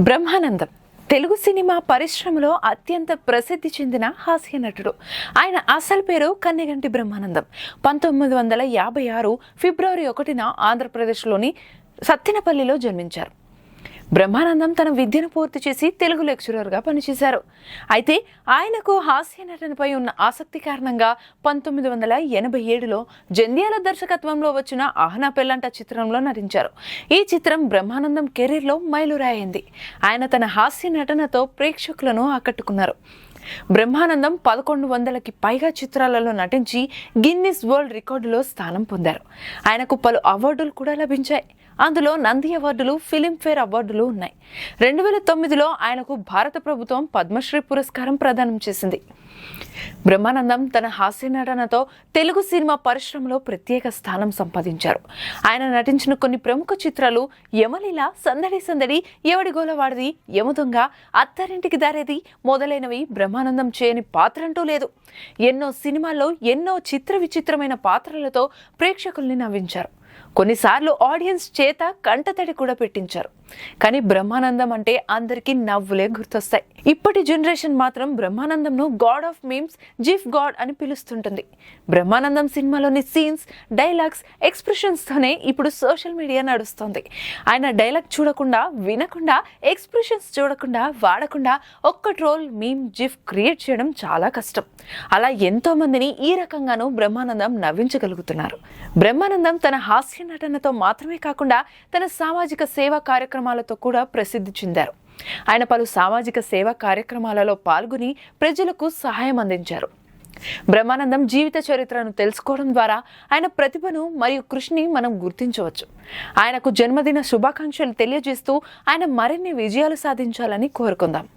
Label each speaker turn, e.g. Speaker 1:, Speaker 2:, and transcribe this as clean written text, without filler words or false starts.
Speaker 1: Brahmanandam Telugu cinema పరిశ్రమలో అత్యంత ప్రసిద్ధి చెందిన హాస్య నటుడు. ఆయన అసలు పేరు కన్నెగంటి బ్రహ్మానందం. 1956 ఫిబ్రవరి 1న ఆంధ్రప్రదేశ్లోని సత్తెనపల్లిలో జన్మించారు. బ్రహ్మానందం తన విద్యను పూర్తి చేసి తెలుగు లెక్చరర్గా పనిచేశారు. అయితే ఆయనకు హాస్య నటనపై ఉన్న ఆసక్తి కారణంగా 1987లో జంధ్యాల దర్శకత్వంలో వచ్చిన ఆహనా పెళ్ళంట చిత్రంలో నటించారు. ఈ చిత్రం బ్రహ్మానందం కెరీర్లో మైలురాయింది. ఆయన తన హాస్య నటనతో ప్రేక్షకులను ఆకట్టుకున్నారు. బ్రహ్మానందం 1100కి పైగా చిత్రాలలో నటించి గిన్నిస్ వరల్డ్ రికార్డులో స్థానం పొందారు. ఆయనకు పలు అవార్డులు కూడా లభించాయి. అందులో నంది అవార్డులు, ఫిలింఫేర్ అవార్డులు ఉన్నాయి. 2009లో ఆయనకు భారత ప్రభుత్వం పద్మశ్రీ పురస్కారం ప్రదానం చేసింది. బ్రహ్మానందం తన హాస్య నటనతో తెలుగు సినిమా పరిశ్రమలో ప్రత్యేక స్థానం సంపాదించారు. ఆయన నటించిన కొన్ని ప్రముఖ చిత్రాలు యమలీల, సందడి సందడి, ఎవడి గోలవాడిది, యమదొంగ, అత్తారింటికి దారేది మొదలైనవి. బ్రహ్మానందం చేయని పాత్రంటూ లేదు. ఎన్నో సినిమాల్లో ఎన్నో చిత్ర విచిత్రమైన పాత్రలతో ప్రేక్షకుల్ని నవ్వించారు. కొన్నిసార్లు ఆడియన్స్ చేత కంటతడి కూడా పెట్టించారు. కానీ బ్రహ్మానందం అంటే అందరికీ నవ్వులే గుర్తొస్తాయి. ఇప్పటి జనరేషన్ మాత్రం బ్రహ్మానందంను god of memes, gif god అని పిలుస్తుంటుంది. బ్రహ్మానందం సినిమాలోని సీన్స్, డైలాగ్స్, ఎక్స్ప్రెషన్స్తోనే ఇప్పుడు సోషల్ మీడియా నడుస్తుంది. ఆయన డైలాగ్ చూడకుండా, వినకుండా, ఎక్స్ప్రెషన్స్ చూడకుండా, వాడకుండా ఒక్క ట్రోల్, మీమ్, జిఫ్ క్రియేట్ చేయడం చాలా కష్టం. అలా ఎంతో మందిని ఈ రకంగానూ బ్రహ్మానందం నవ్వించగలుగుతున్నారు. బ్రహ్మానందం తన హాస్య నటనతో మాత్రమే కాకుండా తన సామాజిక సేవా కార్యక్రమాలతో కూడా ప్రసిద్ధి చెందారు. ఆయన పలు సామాజిక సేవా కార్యక్రమాలలో పాల్గొని ప్రజలకు సహాయం అందించారు. బ్రహ్మానందం జీవిత చరిత్రను తెలుసుకోవడం ద్వారా ఆయన ప్రతిభను మరియు కృషిని మనం గుర్తించవచ్చు. ఆయనకు జన్మదిన శుభాకాంక్షలు తెలియజేస్తూ ఆయన మరిన్ని విజయాలు సాధించాలని కోరుకుందాం.